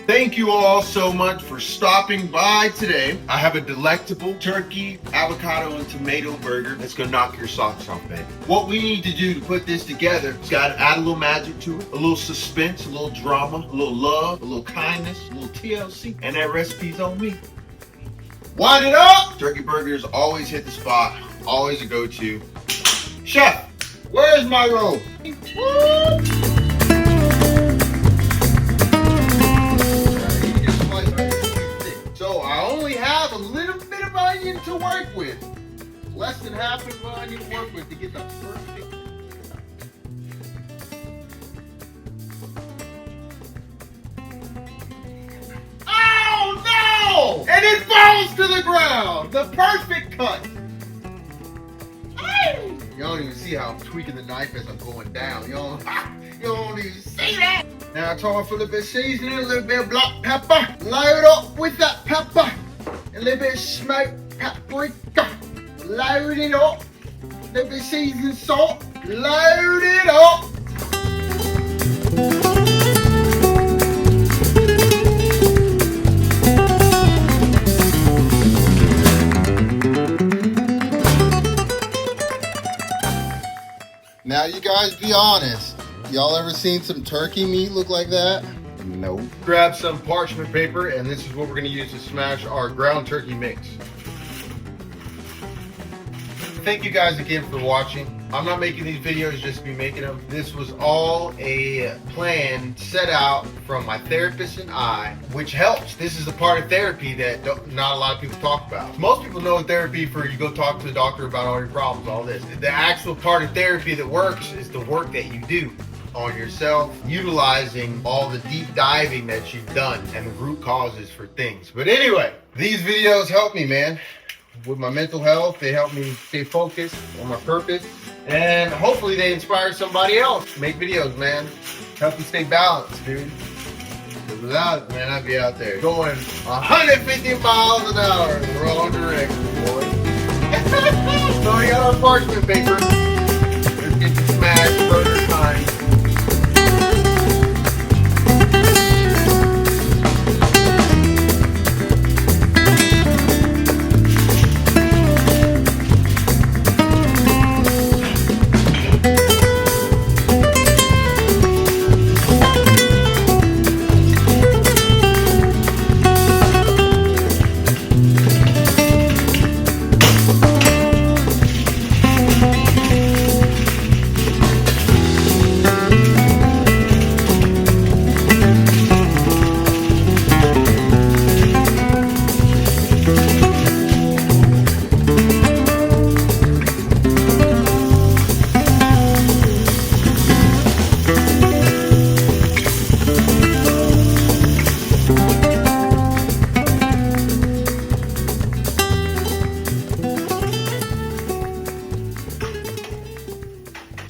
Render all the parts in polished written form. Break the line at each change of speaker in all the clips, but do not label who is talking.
Thank you all so much for stopping by today. I have a delectable turkey, avocado, and tomato burger that's gonna knock your socks off, baby. What we need to do to put this together is gotta add a little magic to it, a little suspense, a little drama, a little love, a little kindness, a little TLC, and that recipe's on me. Wind it up! Turkey burgers always hit the spot, always a go-to. Chef, where's my roll? So I only have a little bit of onion to work with. Less than half of onion to work with to get the perfect. Oh no! And it falls to the ground. The perfect cut. You don't even see how I'm tweaking the knife as I'm going down. You don't even see that. Now I throw in for a little bit of seasoning, a little bit of black pepper. Load up with that pepper. A little bit of smoked paprika. Load it up. A little bit of seasoned salt. Load it up. Now you guys be honest. Y'all ever seen some turkey meat look like that? Nope. Grab some parchment paper, and this is what we're gonna use to smash our ground turkey mix. Thank you guys again for watching. I'm not making these videos just to be making them. This was all a plan set out from my therapist and I, which helps. This is a part of therapy that not a lot of people talk about. Most people know therapy for you go talk to the doctor about all your problems, all this. The actual part of therapy that works is the work that you do on yourself, utilizing all the deep diving that you've done and the root causes for things. But anyway, these videos help me, man. With my mental health, they help me stay focused on my purpose, and hopefully they inspire somebody else to make videos, man. Help me stay balanced, dude. Because without it, man, I'd be out there going 150 miles an hour in the wrong direction, boy. So I got our parchment paper. Let's get the smash burger time.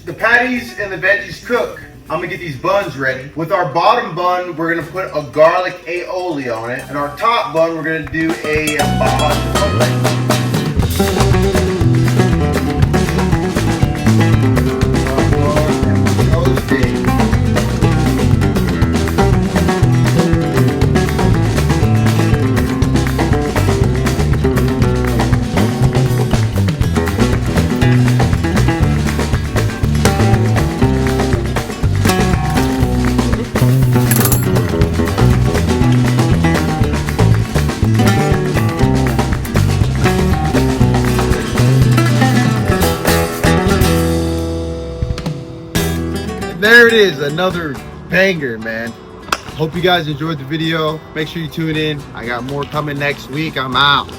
The patties and the veggies cook. I'm gonna get these buns ready. With our bottom bun, we're gonna put a garlic aioli on it, and our top bun, we're gonna do a there it is, another banger, man. Hope you guys enjoyed the video. Make sure you tune in. I got more coming next week. I'm out.